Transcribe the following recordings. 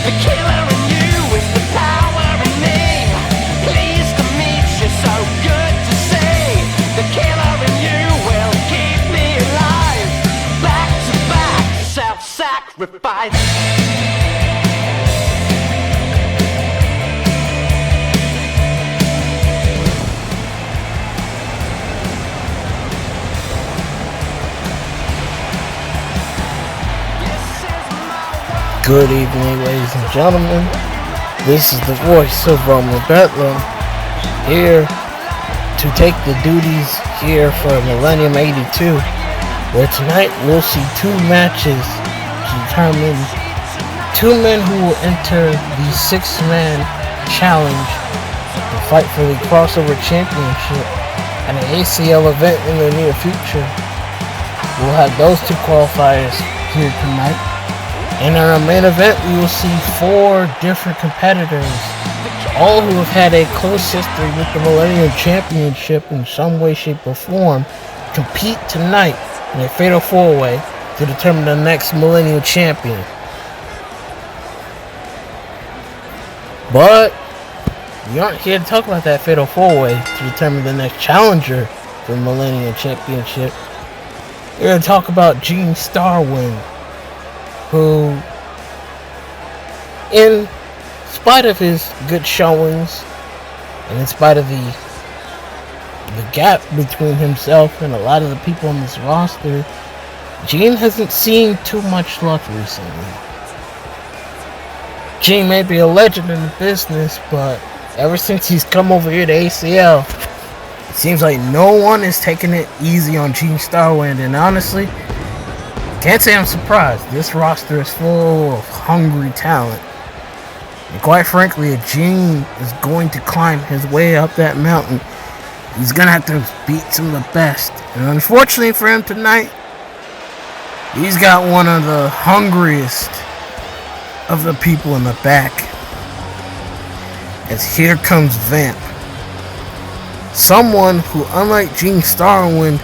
The killer in you is the power in me. Pleased to meet you, so good to see. The killer in you will keep me alive. Back to back, self-sacrifice. Good evening, ladies and gentlemen. This is the voice of Roman Bedlam, here to take the duties here for Millennium 82, where tonight we'll see two matches to determine two men who will enter the six-man challenge to fight for the crossover championship and an ACL event in the near future. We'll have those two qualifiers here tonight. In our main event, we will see four different competitors, all who have had a close history with the Millennium Championship in some way, shape, or form, compete tonight in a fatal four-way to determine the next Millennium Champion. But we aren't here to talk about that fatal four-way to determine the next challenger for the Millennium Championship. We're going to talk about Gene Starwind, who, in spite of his good showings, and in spite of the gap between himself and a lot of the people on this roster, Gene hasn't seen too much luck recently. Gene may be a legend in the business, but ever since he's come over here to ACL, it seems like no one is taking it easy on Gene Starwind, and honestly, can't say I'm surprised. This roster is full of hungry talent. And quite frankly, if Gene is going to climb his way up that mountain, he's going to have to beat some of the best. And unfortunately for him tonight, he's got one of the hungriest of the people in the back. As here comes Vamp. Someone who, unlike Gene Starwind,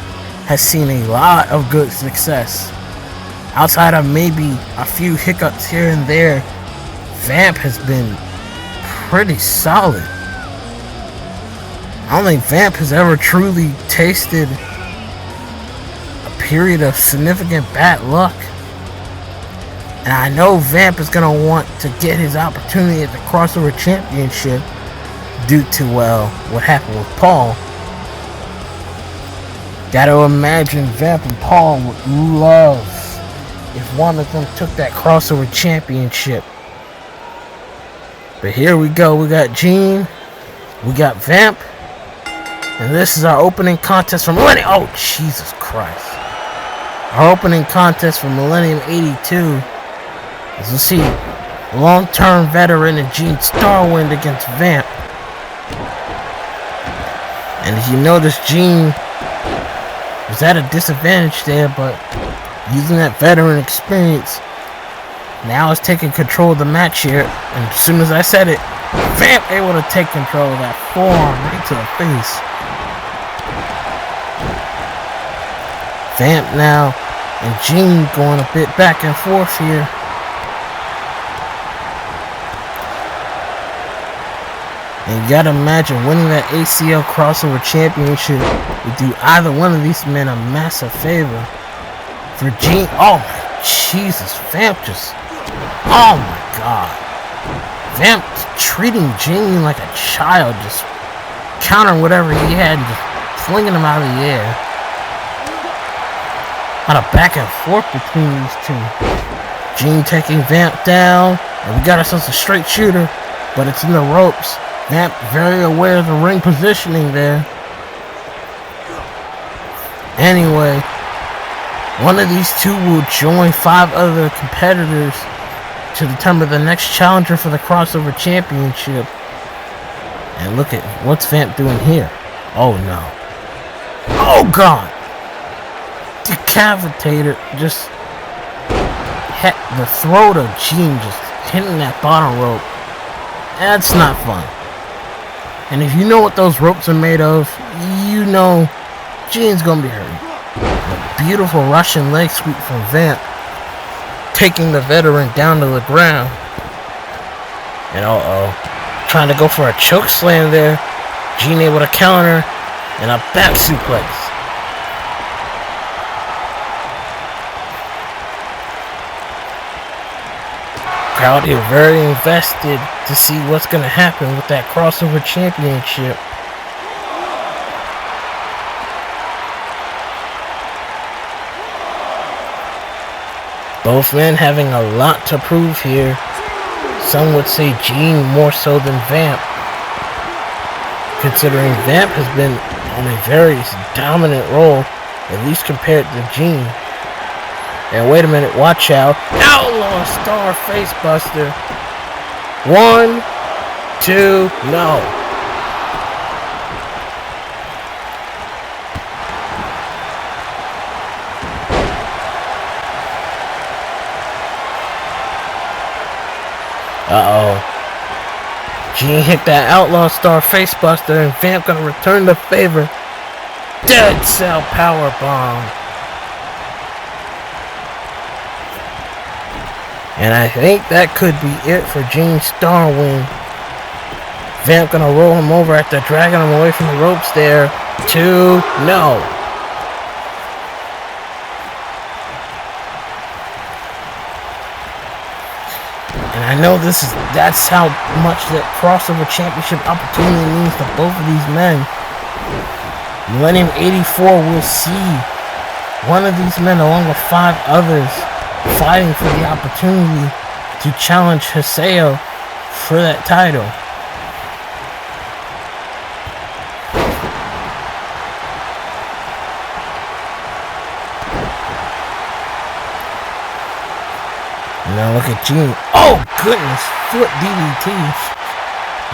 has seen a lot of good success. Outside of maybe a few hiccups here and there, Vamp has been pretty solid. I don't think Vamp has ever truly tasted a period of significant bad luck. And I know Vamp is going to want to get his opportunity at the crossover championship due to, what happened with Paul. Gotta imagine Vamp and Paul would love if one of them took that crossover championship. But here we go. We got Gene. We got Vamp. And this is our opening contest for Millennium. Oh, Jesus Christ. Our opening contest for Millennium 82. As we'll see, long-term veteran and Gene Starwind against Vamp. And if you notice, Gene was at a disadvantage there, but using that veteran experience, now is taking control of the match here. And as soon as I said it, Vamp able to take control of that forearm right to the face. Vamp now and Gene going a bit back and forth here. And you gotta imagine winning that ACL crossover championship would do either one of these men a massive favor. For Gene, oh my Jesus, Vamp just, oh my God. Vamp treating Gene like a child, just countering whatever he had and just flinging him out of the air. On a back and forth between these two. Gene taking Vamp down, and we got ourselves a straight shooter, but it's in the ropes. Vamp very aware of the ring positioning there. Anyway, one of these two will join 5 other competitors to determine the next challenger for the crossover championship. And look at what's Vamp doing here. Oh no. Oh God! Decapitator just hit the throat of Gene, just hitting that bottom rope. That's not fun. And if you know what those ropes are made of, you know Gene's gonna be hurt. A beautiful Russian leg sweep from Vamp, taking the veteran down to the ground. And trying to go for a choke slam there. Gene able to counter and a back suplex. Crowd here very invested to see what's going to happen with that crossover championship. Both men having a lot to prove here. Some would say Gene more so than Vamp, considering Vamp has been on a very dominant role, at least compared to Gene. And wait a minute, watch out. Outlaw Star Facebuster. 1, 2, no. Gene hit that Outlaw Star Facebuster and Vamp gonna return the favor. Dead Cell Powerbomb. And I think that could be it for Gene's star win. Vamp gonna roll him over after dragging him away from the ropes there. 2, no. And I know that's how much that crossover championship opportunity means to both of these men. Millennium 84 will see one of these men along with 5 others fighting for the opportunity to challenge Hiseo for that title. Now look at Gene. Oh goodness, foot DDT.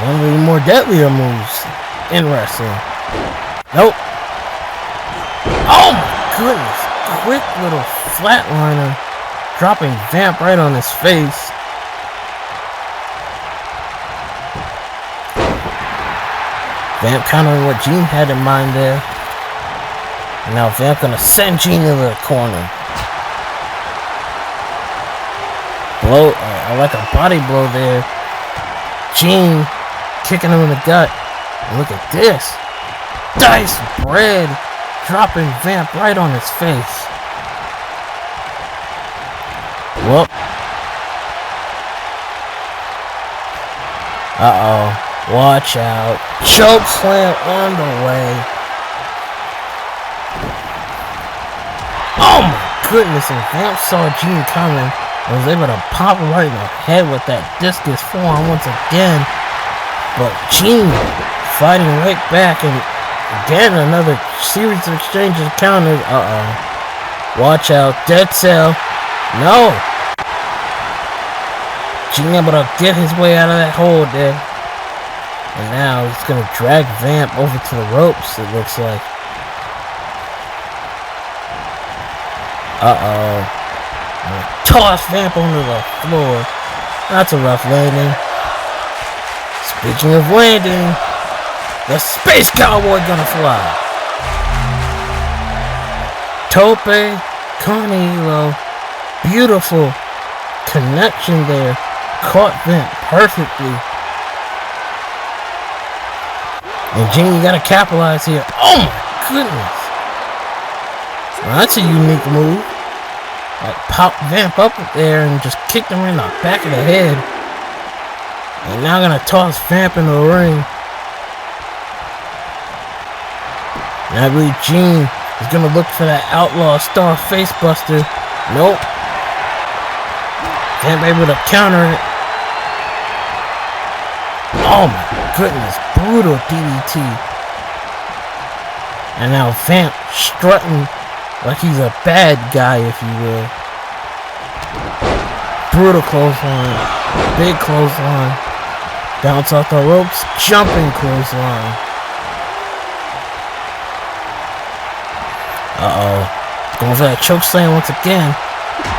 One of the more deadlier moves in wrestling. Nope. Oh my goodness, quick little flatliner, dropping Vamp right on his face. Vamp countering what Gene had in mind there. And now Vamp gonna send Gene into the corner. Blow, I like a body blow there. Gene kicking him in the gut. And look at this. Diced bread dropping Vamp right on his face. Whoop. Watch out. Choke slam on the way. Oh my goodness, and Vamp saw Gene coming. I was able to pop him right in the head with that discus forearm once again. But Gene fighting right back, and again another series of exchanges of counters. Watch out. Dead Cell. No. Gene able to get his way out of that hold there. And now he's going to drag Vamp over to the ropes, it looks like. Toss Vamp onto the floor. That's a rough landing. Speaking of landing, the Space Cowboy gonna fly. Tope con hilo. Beautiful connection there. Caught Vamp perfectly. And Gene, you gotta capitalize here. Oh my goodness. Well, that's a unique move. Like, pop Vamp up there and just kicked him in the back of the head. And now gonna toss Vamp in the ring. And I believe Gene is gonna look for that Outlaw Star Facebuster. Nope. Vamp able to counter it. Oh my goodness, brutal DDT. And now Vamp strutting like he's a bad guy, if you will. Brutal clothesline. Big clothesline. Bounce off the ropes. Jumping clothesline. Going for that choke slam once again.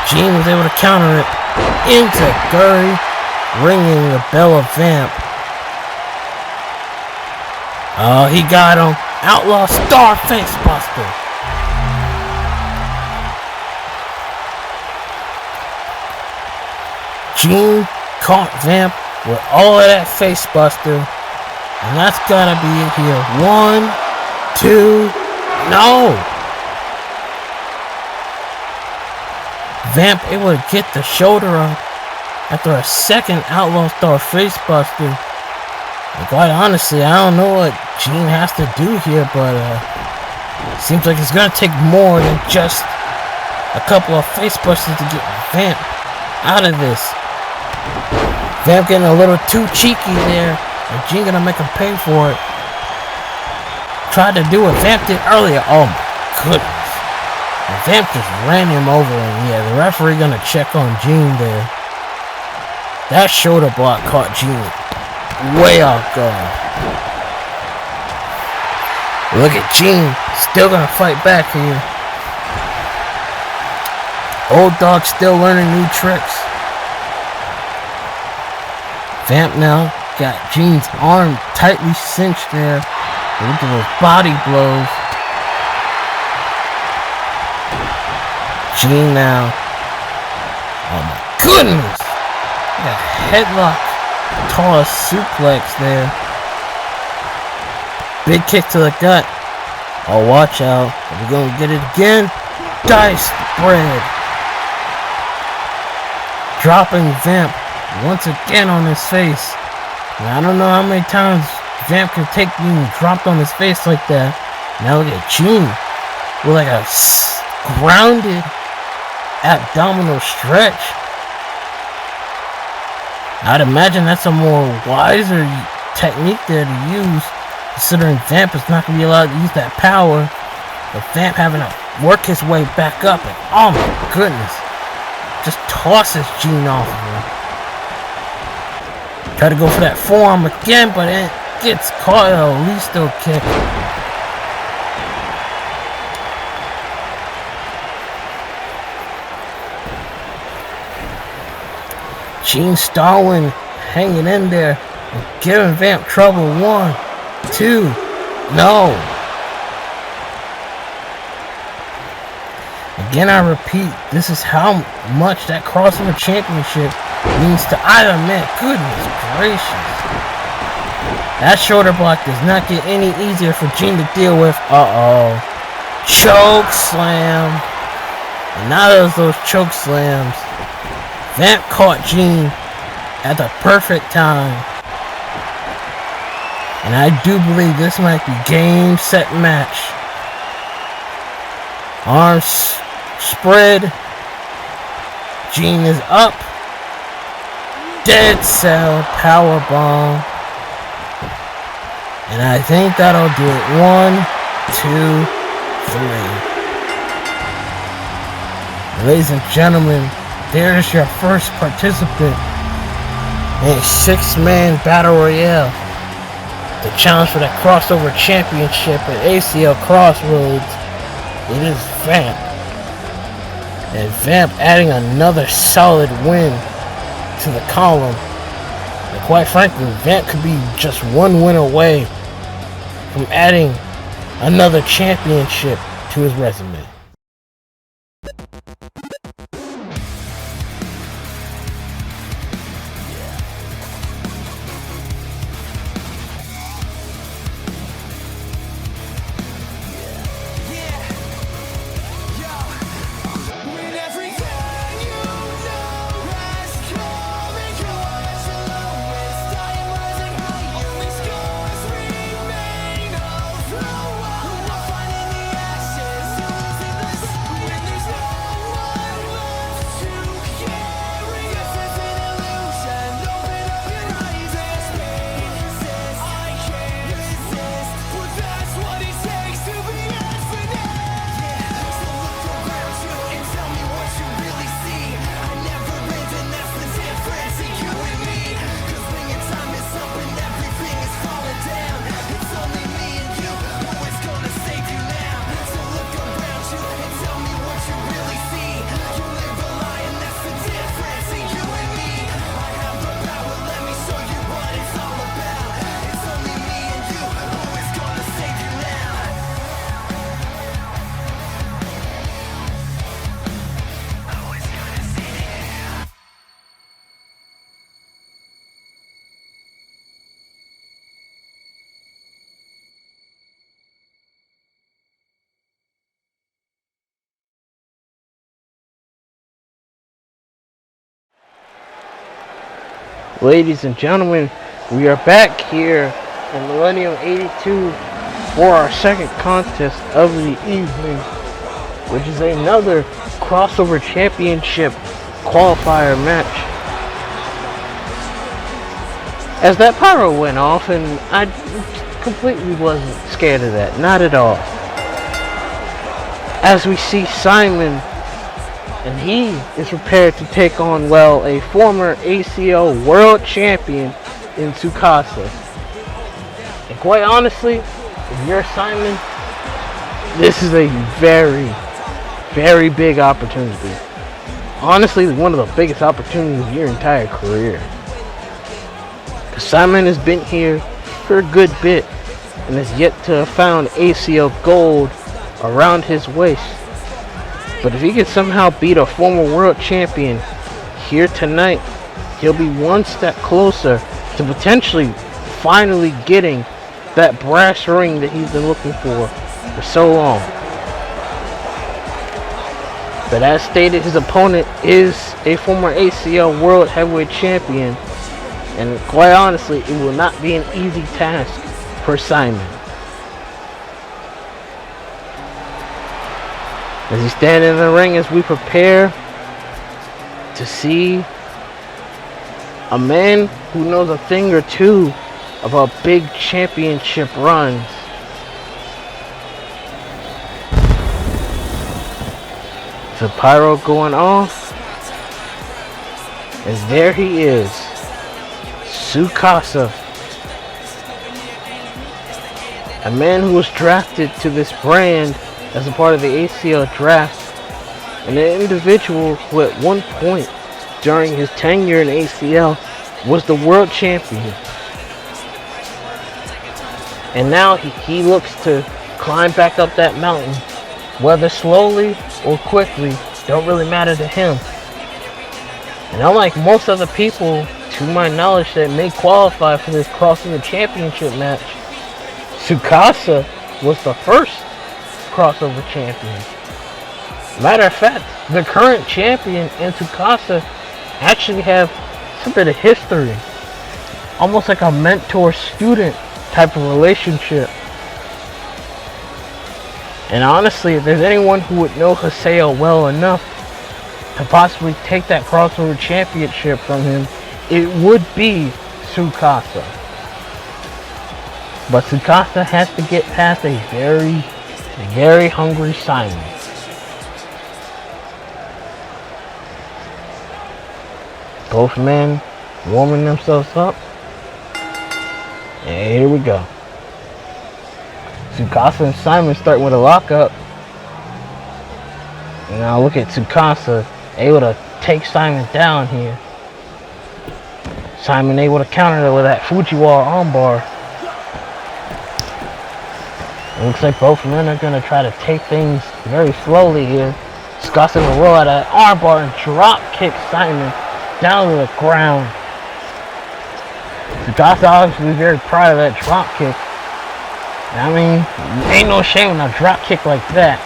Gene was able to counter it. Into Gurry. Ringing the bell of Vamp. Oh, he got him. Outlaw Star Facebuster. Gene caught Vamp with all of that face buster. And that's gotta be it here. 1, 2, no! Vamp able to get the shoulder up after a second Outlaw Star face buster. And quite honestly, I don't know what Gene has to do here, but seems like it's gonna take more than just a couple of face busters to get Vamp out of this. Vamp getting a little too cheeky there, and Gene gonna make him pay for it. Tried to do what Vamp did earlier. Oh my goodness. And Vamp just ran him over, and yeah, the referee gonna check on Gene there. That shoulder block caught Gene way off guard. Look at Gene, still gonna fight back here. Old dog still learning new tricks. Vamp now got Gene's arm tightly cinched there. Look at those body blows. Gene now. Oh my goodness! Got headlock, toss suplex there. Big kick to the gut. Oh, watch out. We're gonna get it again. Dice bread. Dropping Vamp once again on his face. Now, I don't know how many times Vamp can take being dropped on his face like that. Now look at Gene with like a grounded abdominal stretch. I'd imagine that's a more wiser technique there to use, considering Vamp is not going to be allowed to use that power. But Vamp having to work his way back up, and oh my goodness, just tosses Gene off of him. Try to go for that forearm again, but it gets caught. At least they'll kick. Gene stalling, hanging in there, and giving Vamp trouble. 1, 2, no. Again, I repeat, this is how much that crossover championship means to either man. Goodness gracious. That shoulder block does not get any easier for Gene to deal with. Uh-oh. Choke slam. And now there's those choke slams. Vamp caught Gene at the perfect time. And I do believe this might be game, set, match. Arms spread. Gene is up. Dead cell power bomb. And I think that'll do it. 1, 2, 3. Ladies and gentlemen, there's your first participant in a 6-man battle royale. The challenge for that crossover championship at ACL Crossroads. It is Vamp. And Vamp adding another solid win to the column. And quite frankly, Vamp could be just one win away from adding another championship to his resume. Ladies and gentlemen, we are back here in Millennium 82 for our second contest of the evening, which is another crossover championship qualifier match. As that pyro went off, and I completely wasn't scared of that, not at all. As we see Simon, and he is prepared to take on, well, a former ACL world champion in Tsukasa. And quite honestly, if you're Simon, this is a very, very big opportunity. Honestly, one of the biggest opportunities of your entire career. Because Simon has been here for a good bit and has yet to have found ACL gold around his waist. But if he can somehow beat a former world champion here tonight, he'll be one step closer to potentially finally getting that brass ring that he's been looking for so long. But as stated, his opponent is a former ACL world heavyweight champion, and quite honestly, it will not be an easy task for Simon. As he stands in the ring, as we prepare to see a man who knows a thing or two about big championship runs. The pyro going off, as there he is, Tsukasa, a man who was drafted to this brand as a part of the ACL draft, and an individual who at one point during his tenure in ACL was the world champion. And now he looks to climb back up that mountain, whether slowly or quickly, don't really matter to him. And unlike most other people, to my knowledge, that may qualify for this crossover championship match, Tsukasa was the first crossover champion. Matter of fact, the current champion and Tsukasa actually have some bit of history, almost like a mentor-student type of relationship. And honestly, if there's anyone who would know Haseo well enough to possibly take that crossover championship from him, it would be Tsukasa. But Tsukasa has to get past a very hungry Simon. Both men warming themselves up. And here we go. Tsukasa and Simon starting with a lockup. And now look at Tsukasa able to take Simon down here. Simon able to counter that with that Fujiwara armbar. It looks like both men are going to try to take things very slowly here. Tsukasa will roll out an armbar and drop kick Simon down to the ground. Tsukasa obviously very proud of that drop kick. I mean, ain't no shame in a drop kick like that.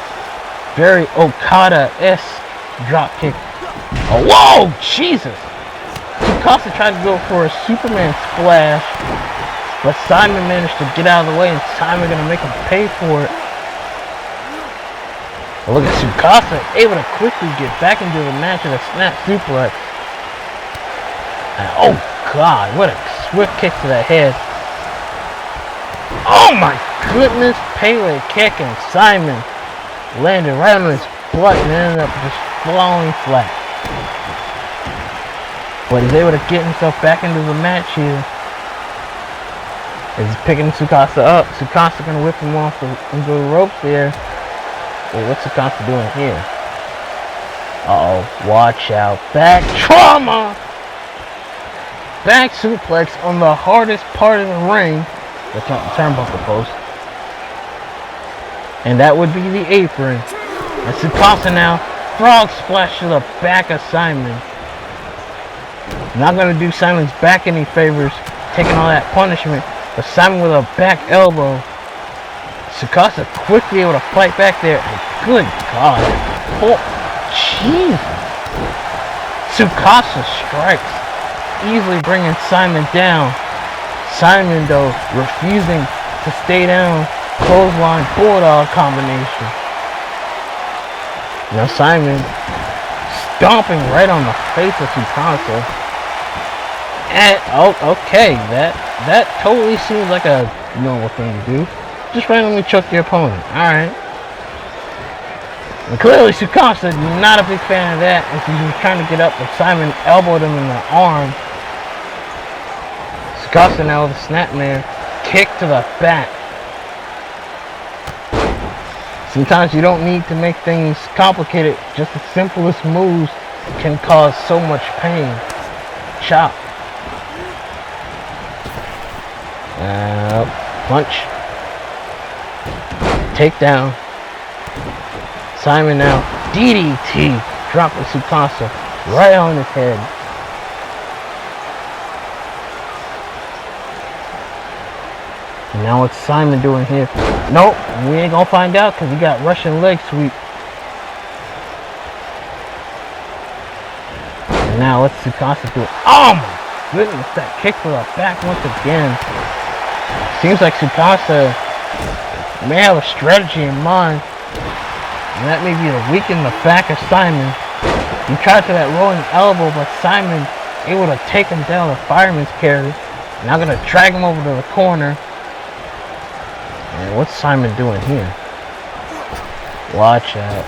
Very Okada-esque drop kick. Oh, whoa, Jesus! Tsukasa tried to go for a Superman splash, but Simon managed to get out of the way, and Simon gonna make him pay for it. But look at Tsukasa able to quickly get back into the match with a snap suplex. And, oh God, what a swift kick to the head. Oh my goodness, Pele kick, and Simon landed right on his butt and ended up just falling flat. But he's able to get himself back into the match here. He's picking Tsukasa up. Tsukasa gonna whip him off into the ropes there. Wait, what's Tsukasa doing here? Uh-oh, watch out. Back trauma! Back suplex on the hardest part of the ring. The turnbuckle post. And that would be the apron. And Tsukasa now, frog splash to the back of Simon. Not going to do Simon's back any favors, taking all that punishment. But Simon with a back elbow. Tsukasa quickly able to fight back there. And good God. Oh, jeez. Tsukasa strikes. easily bringing Simon down. Simon, though, refusing to stay down. Clothesline bulldog combination. Now Simon stomping right on the face of Tsukasa. And oh, okay, that totally seems like a normal thing to do. Just randomly choke your opponent. Alright. And clearly Tsukasa not a big fan of that as he was trying to get up, but Simon elbowed him in the arm. Tsukasa now with a snapmare. Kick to the back. Sometimes you don't need to make things complicated. Just the simplest moves can cause so much pain. Chop. Punch. Takedown. Simon now. DDT. Dropping Tsukasa right on his head. And now what's Simon doing here? Nope, we ain't gonna find out because he got Russian leg sweep. And now what's Tsukasa doing? Oh my goodness, that kick for the back once again. Seems like Tsukasa may have a strategy in mind. And that may be to weaken the back of Simon. He tried for that rolling elbow, but Simon able to take him down with fireman's carry. Now gonna drag him over to the corner. And what's Simon doing here? Watch out.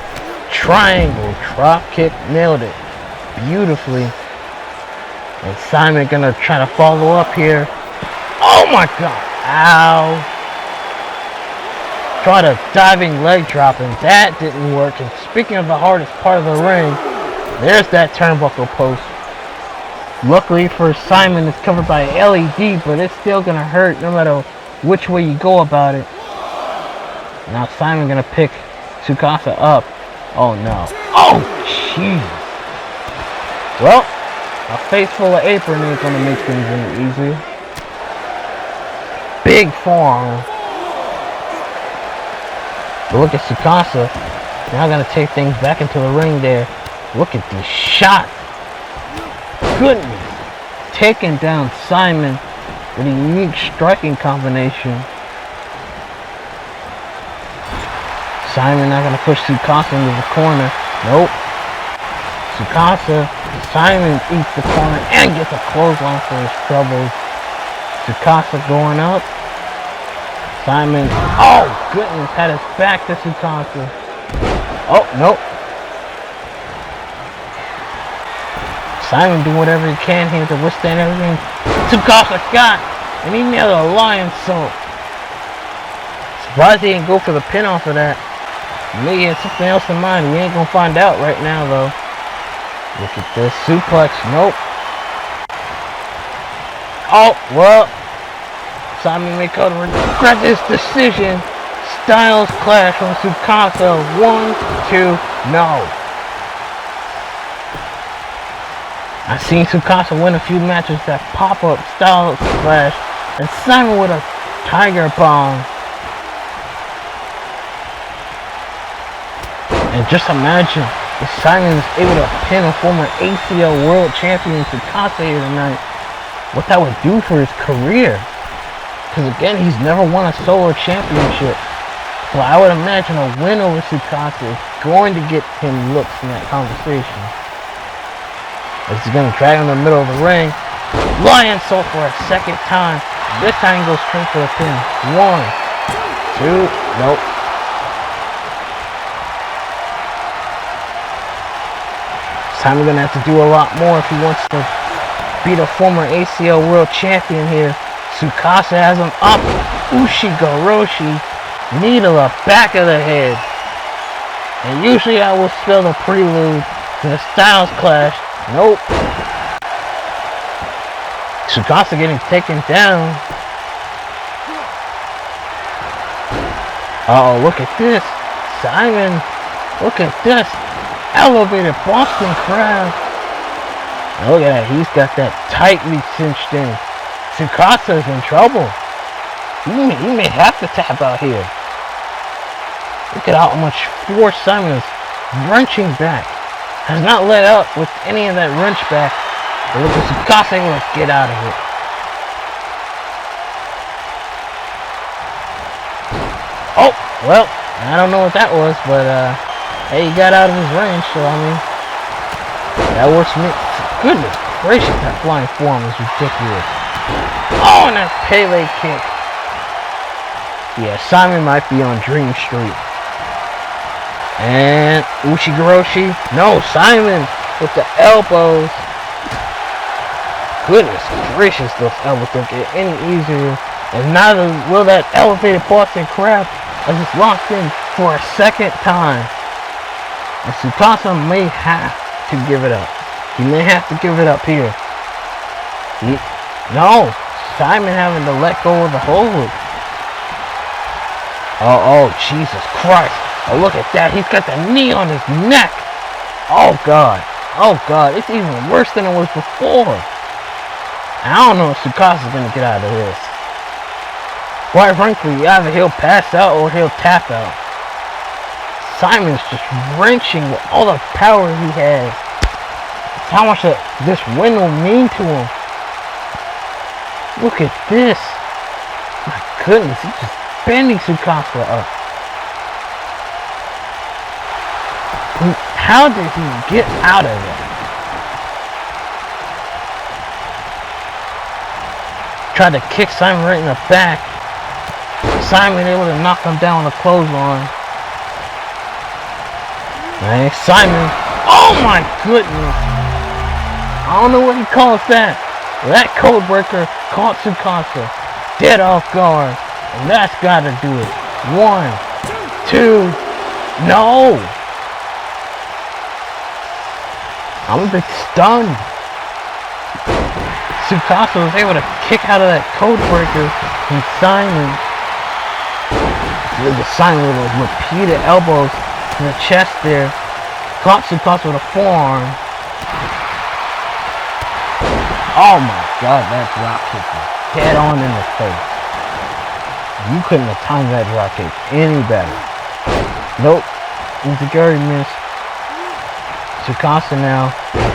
Triangle drop kick, nailed it beautifully. And Simon gonna try to follow up here. Oh my god! Ow! Try to diving leg drop, and that didn't work. And speaking of the hardest part of the ring, there's that turnbuckle post. Luckily for Simon, it's covered by LED, but it's still gonna hurt no matter which way you go about it. Now Simon gonna pick Tsukasa up. Oh no. Oh jeez. Well, a face full of apron ain't gonna make things any easier. Big forearm. But look at Tsukasa. Now gonna take things back into the ring there. Look at this shot. Goodness. Taking down Simon with a unique striking combination. Simon not gonna push Tsukasa into the corner. Nope. Tsukasa. Simon eats the corner and gets a clothesline for his troubles. Tsukasa going up. Simon. Oh goodness, had his back to Tsukasa. Oh nope. Simon doing whatever he can here to withstand everything Tsukasa got, and he nailed a lion salt. Surprised he didn't go for the pin off of that. Maybe he had something else in mind. We ain't gonna find out right now though. Look at this suplex. Nope. Oh well. Simon may come to regret this decision. Styles clash from Tsukasa. 1, 2, no. I've seen Tsukasa win a few matches that pop-up Styles clash, and Simon with a tiger bomb. And just imagine if Simon is able to pin a former ACL world champion Tsukasa here tonight, what that would do for his career. Because again, he's never won a solo championship. But I would imagine a win over Tsukasa is going to get him looks in that conversation. As he's going to drag him in the middle of the ring. Lion salt for a second time. This time he goes straight for the pin. 1, 2, nope. Simon's going to have to do a lot more if he wants to beat a former ACL world champion here. Tsukasa has him up. Ushigoroshi. Knee to the back of the head. And usually I will spell the prelude to the Styles clash. Nope. Tsukasa getting taken down. Oh, look at this. Simon. Look at this. Elevated Boston crab. Look at that. He's got that tightly cinched in. Tsukasa's in trouble. He may have to tap out here. Look at how much force Simon is wrenching back. Has not let up with any of that wrench back. But look at Tsukasa able to get out of it. Oh, well, I don't know what that was, but hey, he got out of his range, so I mean, that works for me. Goodness gracious, that flying form is ridiculous. Oh, and that Pele kick. Yeah, Simon might be on Dream Street. And Ushigoroshi. No, Simon with the elbows. Goodness gracious, those elbows don't get any easier. And neither will that elevated Boston Crab as it's locked in for a second time. And Tsukasa may have to give it up. He may have to give it up here. No, Simon having to let go of the hold. Oh, Jesus Christ. Oh, look at that. He's got the knee on his neck. Oh, God. Oh, God. It's even worse than it was before. I don't know if Tsukasa's going to get out of this. Quite frankly, either he'll pass out or he'll tap out. Simon's just wrenching with all the power he has. That's how much this win will mean to him. Look at this. My goodness, he's just bending Tsukasa up. How did he get out of it? Tried to kick Simon right in the back. Simon able to knock him down with a clothesline. Hey, Simon. Oh my goodness. I don't know what he calls that. That code breaker caught Tsukasa dead off guard. And that's gotta do it. 1, 2, no! I'm a bit stunned. Tsukasa was able to kick out of that code breaker and Simon. The Simon with those repeated elbows in the chest there. Caught Tsukasa with a forearm. Oh my god, that drop kick was dead on in the face. You couldn't have timed that drop kick any better. Nope. Inzaguri missed. Tsukasa now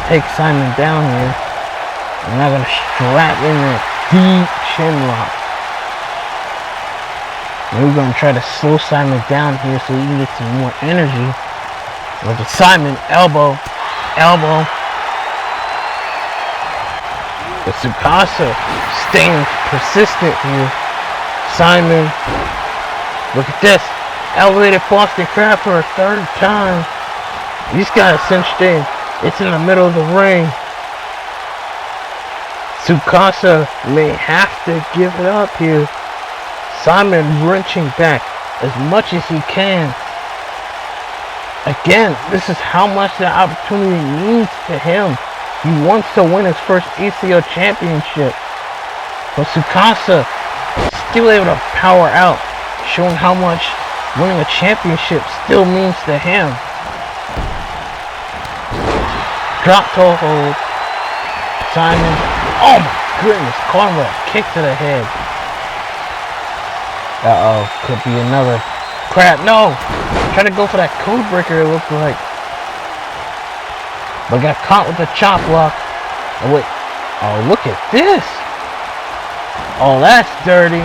takes Simon down here. And they're gonna strap in that deep chin lock. And we're gonna try to slow Simon down here so he can get some more energy. With the Simon elbow. But Tsukasa staying persistent here. Simon, look at this. Elevated Boston Crab for a third time. He's got it cinched in. It's in the middle of the ring. Tsukasa may have to give it up here. Simon wrenching back as much as he can. Again, this is how much the opportunity means to him. He wants to win his first ACL championship. But Tsukasa still able to power out, showing how much winning a championship still means to him. Drop toe hold. Simon. Oh my goodness. Caught him with a kick to the head. Uh-oh. Could be another crap. No. Trying to go for that code breaker, it looked like. But got caught with the chop block. Oh wait. Oh, look at this. Oh, that's dirty.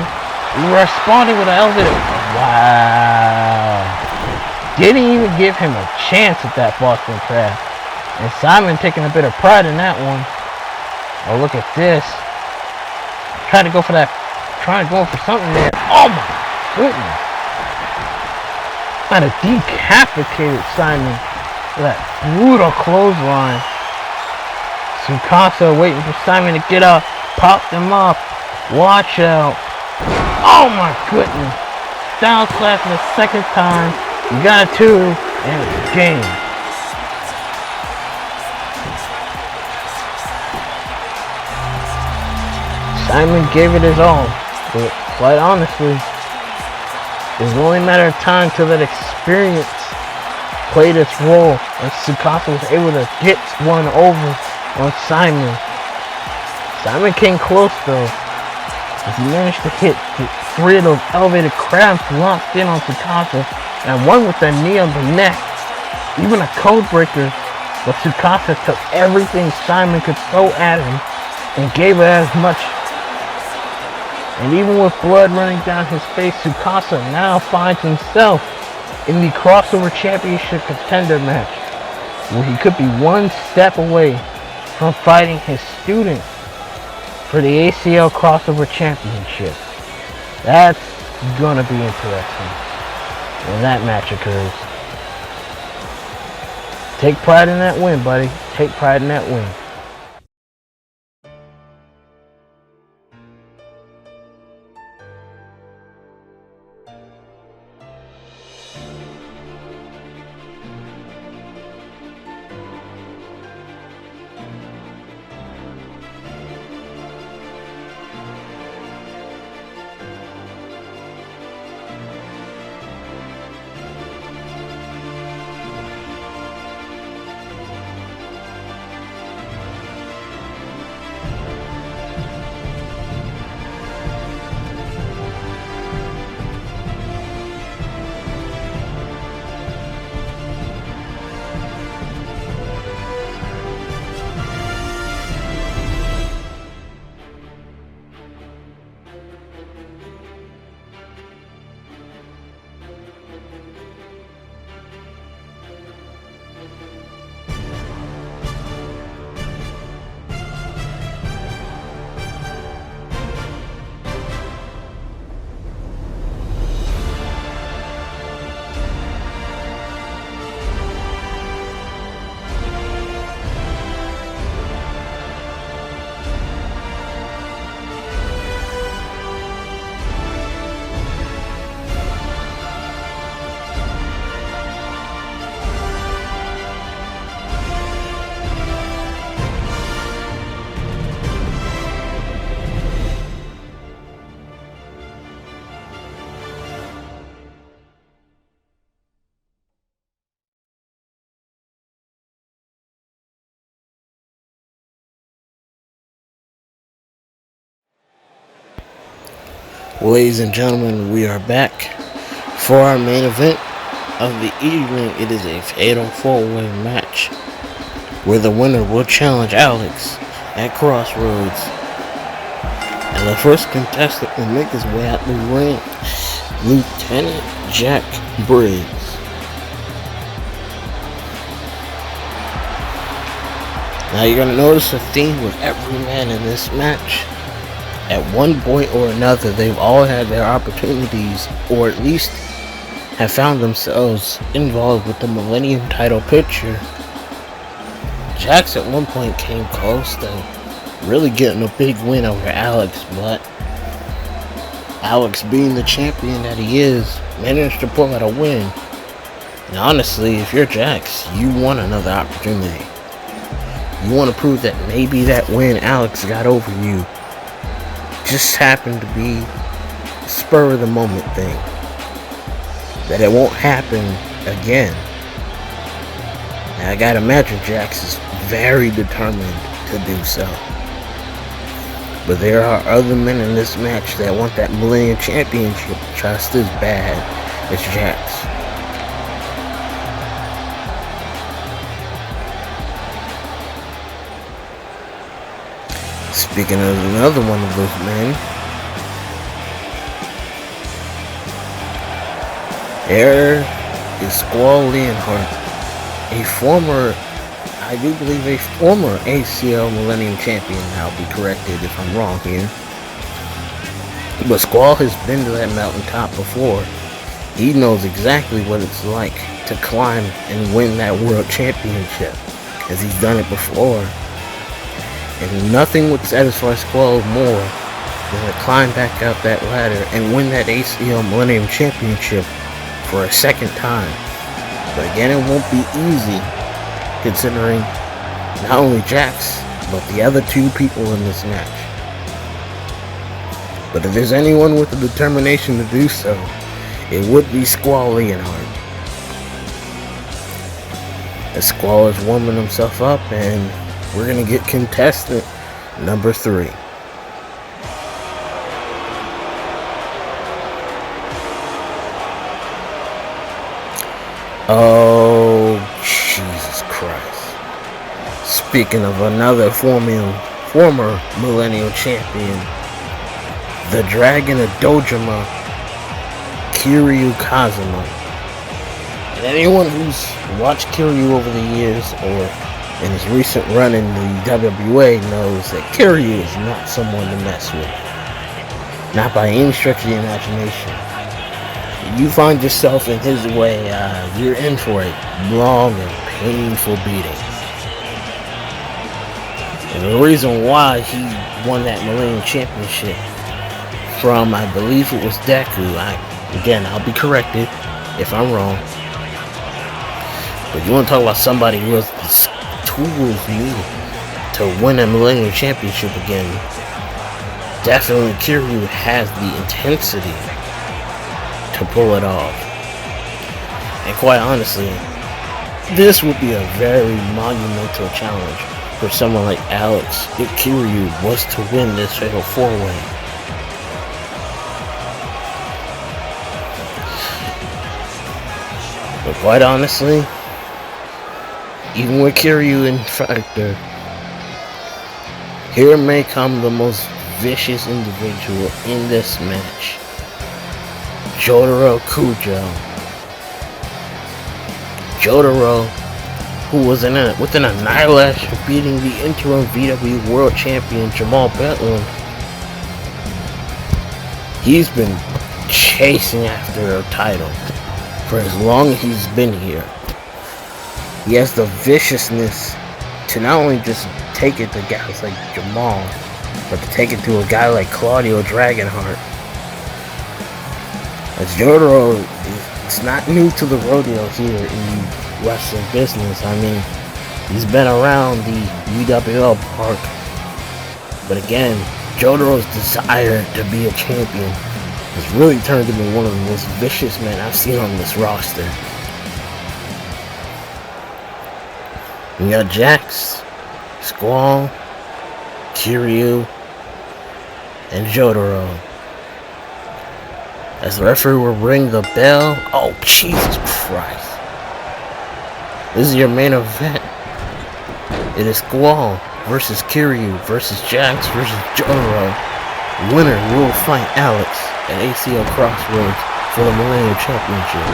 Responding with an elevator. Wow. Didn't even give him a chance at that Boston Crab. And Simon taking a bit of pride in that one. Oh, look at this. Trying to go for something there. Oh my goodness. Kind of decapitated Simon with that brutal clothesline. Tsukasa waiting for Simon to get up. Popped him up. Watch out. Oh my goodness. Down slash for the second time. You got a 2 and it's game. Simon gave it his all, but quite honestly, it's only a matter of time till that experience played its role and Tsukasa was able to get one over on Simon. Simon came close though, as he managed to hit 3 of those elevated crabs locked in on Tsukasa, and one with the knee on the neck. Even a code breaker But Tsukasa took everything Simon could throw at him and gave it as much. And even with blood running down his face, Tsukasa now finds himself in the crossover championship contender match, where he could be one step away from fighting his student for the ACL crossover championship. That's gonna be interesting when that match occurs. Take pride in that win, buddy. Take pride in that win. Ladies and gentlemen, we are back for our main event of the evening. It is a fatal 4-way match where the winner will challenge Alex at Crossroads. And the first contestant will make his way out the ring, Lieutenant Jack Briggs. Now you're going to notice a theme with every man in this match. At one point or another, they've all had their opportunities, or at least have found themselves involved with the Millennium title picture. Jax at one point came close to really getting a big win over Alex, but Alex, being the champion that he is, managed to pull out a win. And honestly, if you're Jax, you want another opportunity. You want to prove that maybe that win Alex got over you just happened to be a spur of the moment thing. That it won't happen again. Now, I gotta imagine Jax is very determined to do so. But there are other men in this match that want that Millennium Championship just as bad as Jax. Speaking of another one of those men, there is Squall Leonhardt, I do believe a former ACL Millennium Champion. I'll be corrected if I'm wrong here. But Squall has been to that mountaintop before. He knows exactly what it's like to climb and win that world championship, as he's done it before. And nothing would satisfy Squall more than to climb back up that ladder and win that ACL Millennium Championship for a second time. But again, it won't be easy, considering not only Jax, but the other two people in this match. But if there's anyone with the determination to do so, it would be Squall Leonhardt. As Squall is warming himself up, and we're going to get contestant number 3. Oh, Jesus Christ. Speaking of another former Millennium champion, the Dragon of Dojima, Kiryu Kazuma. And anyone who's watched Kiryu over the years or in his recent run in the WWA knows that Kiryu is not someone to mess with. Not by any stretch of the imagination. You find yourself in his way, you're in for a long and painful beating. And the reason why he won that Millennium Championship from, I believe it was Deku. I'll be corrected if I'm wrong. But you want to talk about somebody who has the tools needed to win a Millennium Championship again. Definitely Kiryu has the intensity to pull it off. And quite honestly, this would be a very monumental challenge for someone like Alex if Kiryu was to win this fatal 4-way. But quite honestly, even with Kiryu in factor, here may come the most vicious individual in this match. Jotaro Kujo. Jotaro, who was within an eyelash of beating the interim VW World Champion Jamal Bedlam. He's been chasing after a title for as long as he's been here. He has the viciousness to not only just take it to guys like Jamal, but to take it to a guy like Claudio Dragonheart. As Jotaro is not new to the rodeo here in the wrestling business. I mean, he's been around the UWL park. But again, Jotaro's desire to be a champion has really turned him into one of the most vicious men I've seen on this roster. We got Jax, Squall, Kiryu, and Jotaro. As the referee will ring the bell. Oh, Jesus Christ. This is your main event. It is Squall versus Kiryu versus Jax versus Jotaro. Winner will fight Alex at ACL Crossroads for the Millennium Championship.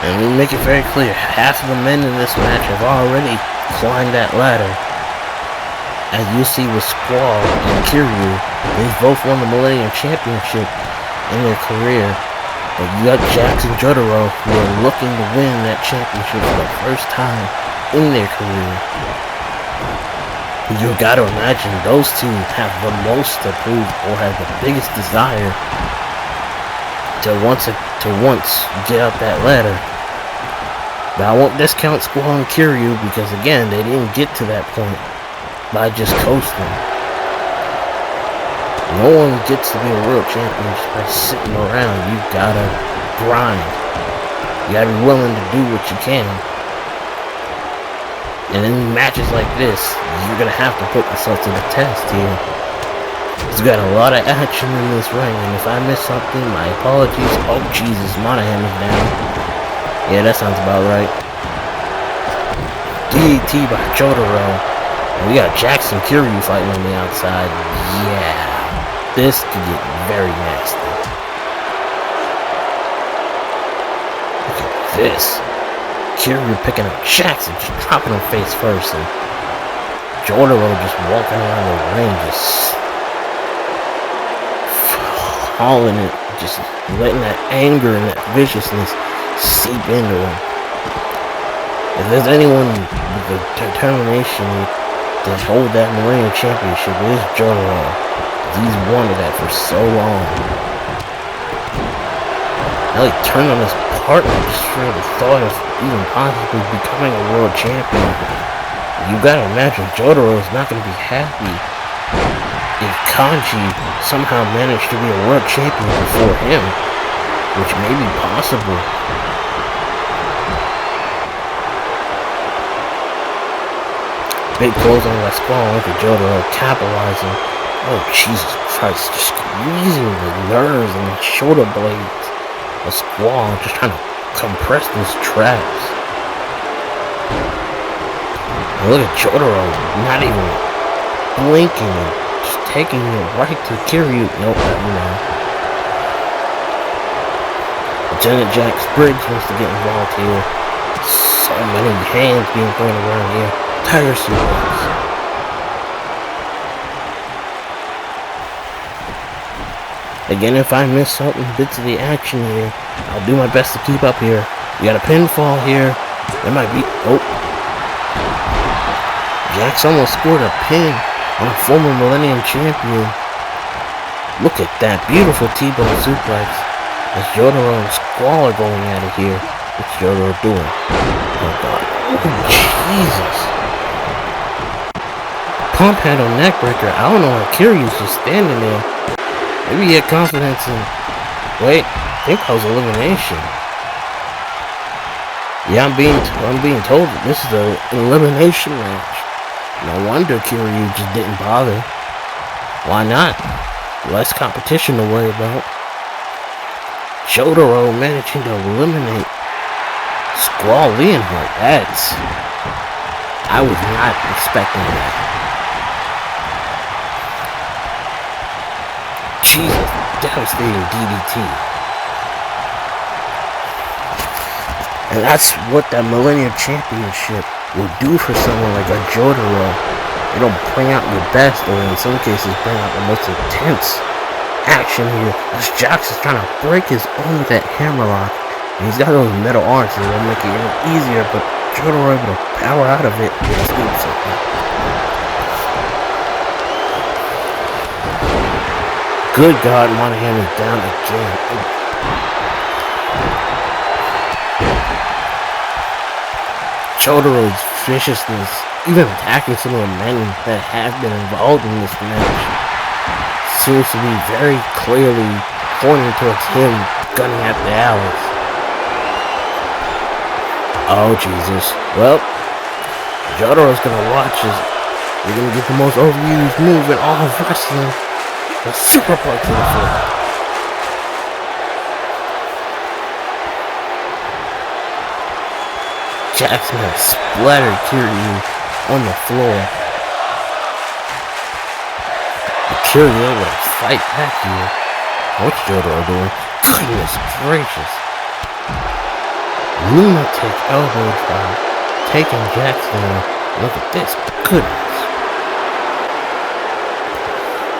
And we make it very clear, half of the men in this match have already climbed that ladder. As you see with Squall and Kiryu, they've both won the Millennium Championship in their career. But you got Jax and Jotaro who are looking to win that championship for the first time in their career. You gotta imagine those two have the most to prove or have the biggest desire to once get up that ladder. But I won't discount Squall and Kiryu because again, they didn't get to that point by just coasting. No one gets to be a world champion just by sitting around. You gotta grind. You gotta be willing to do what you can. And in matches like this, you're gonna have to put yourself to the test here. He's got a lot of action in this ring, and if I miss something, my apologies. Oh Jesus, Monahan is down. Yeah, that sounds about right. DDT by Jotaro. We got Jackson Kiryu fighting on the outside. Yeah, this could get very nasty. Look at this. Kiryu picking up Jackson, just dropping him face first, and Jotaro just walking around the ring, just hauling it, just letting that anger and that viciousness seep into him. If there's anyone with the determination to hold that Millennium Championship, it is Jotaro. He's wanted that for so long. Now he turned on his partner just for the thought of even possibly becoming a world champion. You gotta imagine Jotaro is not gonna be happy if Kanji somehow managed to be a world champion before him, which may be possible. Big close on that Squall into Jotaro, capitalizing. Oh Jesus Christ, just squeezing the nerves and the shoulder blades. A Squall just trying to compress those traps. And look at Jotaro, not even blinking, just taking it right to Kiryu. Nope, not now. Lieutenant Jack Briggs wants to get involved here. So many hands being thrown around here. Tiger suplex. Again, if I miss something, bits of the action here, I'll do my best to keep up here. We got a pinfall here. There might be... Oh. Jax almost scored a pin on a former Millennium champion. Look at that. Beautiful T-bone suplex. As Jotaro and Squall are going at it here. What's Jotaro doing? Oh, God. Oh, Jesus. Pump handle neckbreaker. I don't know why Kiryu's just standing there. Maybe he had confidence in... Wait, I think that was elimination. Yeah, I'm being told that this is an elimination match. No wonder Kiryu just didn't bother. Why not? Less competition to worry about. Jotaro managing to eliminate Squall Leonhardt. That's... I was not expecting that. Jesus, devastating DDT. And that's what that Millennium Championship will do for someone like a Jotaro. It'll bring out your best, or in some cases bring out the most intense action here. As Jax is trying to break his own with that hammerlock. And he's got those metal arms, so it'll make it even easier, but Jotaro able to power out of it with his sleep something. Good God, Monahan is down again. Jotaro's viciousness, even attacking some of the men that have been involved in this match, seems to be very clearly pointing towards him gunning after Alex. Oh, Jesus. Well, Jotaro's gonna watch as we're gonna get the most overused move in all of wrestling. The superplex to the floor. Jackson has splattered Kiryu on the floor. Kiryu able to fight back here. What's Jotaro doing? Goodness gracious. Lunatic elbow drop. Taking Jackson down. Look at this. Goodness.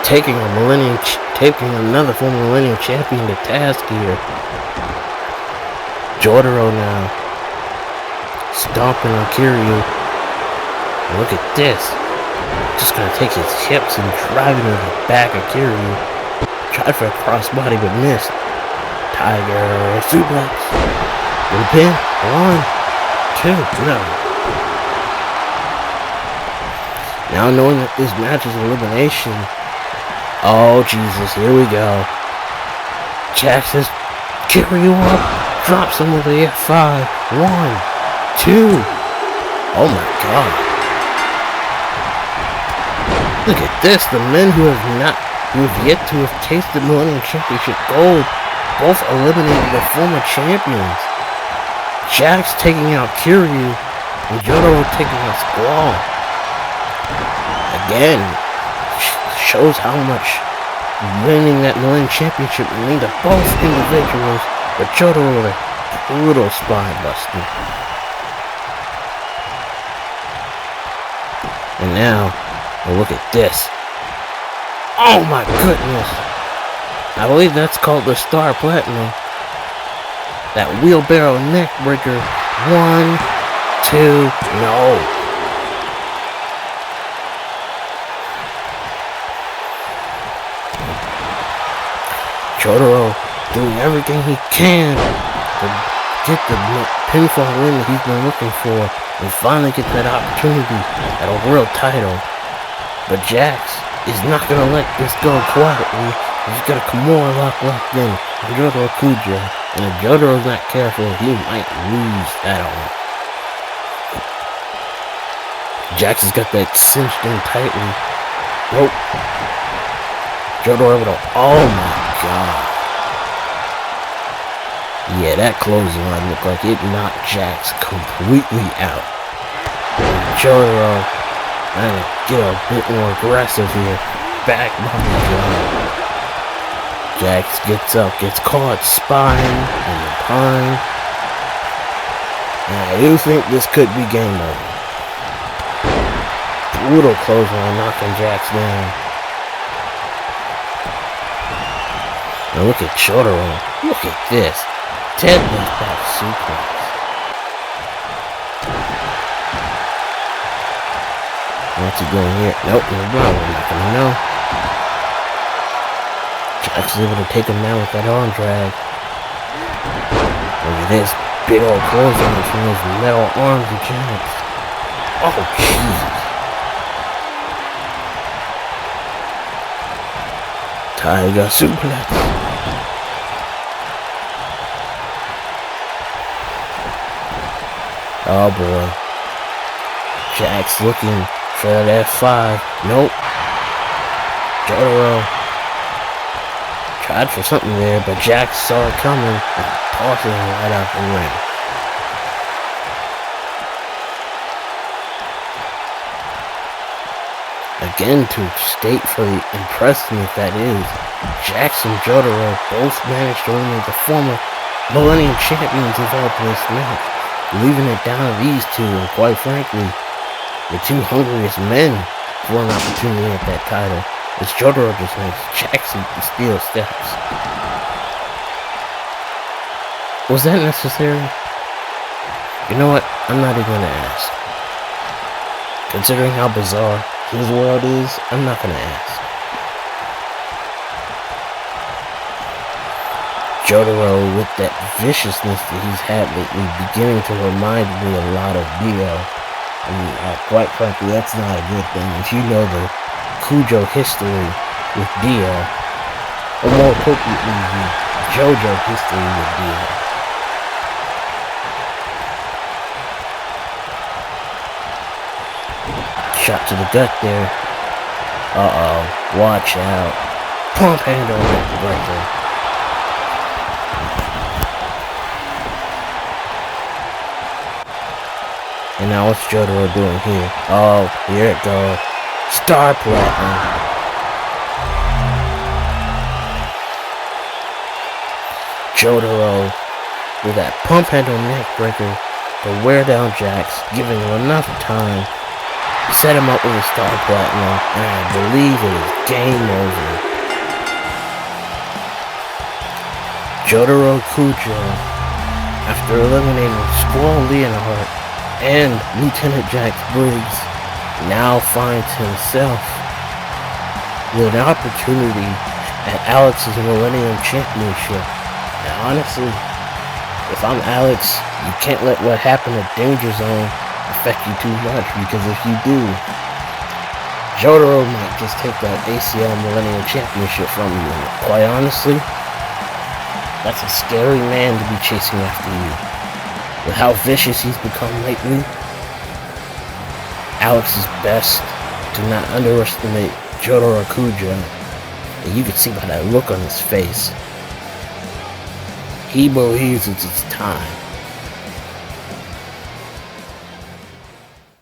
Taking another former Millennium champion to task here. Jotaro now stomping on Kiryu. Look at this. Just gonna take his hips and drive it into the back of Kiryu. Tried for a crossbody but missed. Tiger suplex. With a pin. 1, 2, no. Now knowing that this match is elimination. Oh, Jesus, here we go. Jax says, Kiryu up, drops him with the F5. 1, 2. Oh my God. Look at this. The men who have yet to have tasted Millennium Championship gold, both eliminated the former champions. Jax taking out Kiryu, and Jotaro taking out Squall. Again, shows how much winning that Millennium Championship mean to both individuals, but Jotaro with a brutal spine buster. And now, well, look at this. Oh my goodness! I believe that's called the Star Platinum. That wheelbarrow neck breaker. 1, 2, no. Jotaro doing everything he can to get the pinfall win that he's been looking for and finally get that opportunity at a world title. But Jax is not going to let this go quietly. He's got a Kimura locked in on Jotaro Kuja, and if Jotaro's not careful, he might lose that arm. Jax has got that cinched in tightly. Nope. Jotaro able to, oh my God. Yeah, that clothesline looked like it knocked Jax completely out. Jotaro, trying to get a bit more aggressive here. Back body drop. Jax gets up, gets caught, spine, and the pine. And I do think this could be game over. Brutal clothesline, knocking Jax down. Now look at Jotaro. Look at this. Deadlift back suplex. What's he doing here? Nope, no problem. We're not gonna know. Jax is able to take him down with that arm drag. Look at this big old clothesline from those metal arms of Jax. Oh, Jesus. Tiger suplex. Oh boy. Jax looking for that F5. Nope. Jotaro tried for something there, but Jax saw it coming and tossed him right out the ring. Again, to state for the impressiveness that is, Jax and Jotaro both managed to eliminate the former Millennium champions involved in this match, leaving it down to these two, and quite frankly, the two hungriest men for an opportunity at that title. As Jotaro just makes Jax eat the steel steps. Was that necessary? You know what? I'm not even gonna ask. Considering how bizarre his world is, I'm not gonna ask. Jotaro, with that viciousness that he's had lately, beginning to remind me a lot of Dio. And quite frankly, that's not a good thing. If you know the Kujo history with Dio, or more appropriately, the JoJo history with Dio. Shot to the gut there. Uh-oh. Watch out. Pump handle neck breaker. And now what's Jotaro doing here? Oh, here it goes. Star Platinum. Jotaro with that pump handle neck breaker to wear down Jax, giving him enough time to set him up with a Star Platinum, and I believe it is game over. Jotaro Kujo, after eliminating Squall Leonhardt and Lieutenant Jax Briggs, now finds himself with an opportunity at Alex's Millennium Championship. Now honestly, if I'm Alex, you can't let what happened at Danger Zone affect you too much, because if you do, Jotaro might just take that ACL Millennium Championship from you, and quite honestly, that's a scary man to be chasing after you. With how vicious he's become lately, Alex is best to not underestimate Jotaro Kujo. And you can see by that look on his face, he believes it's his time.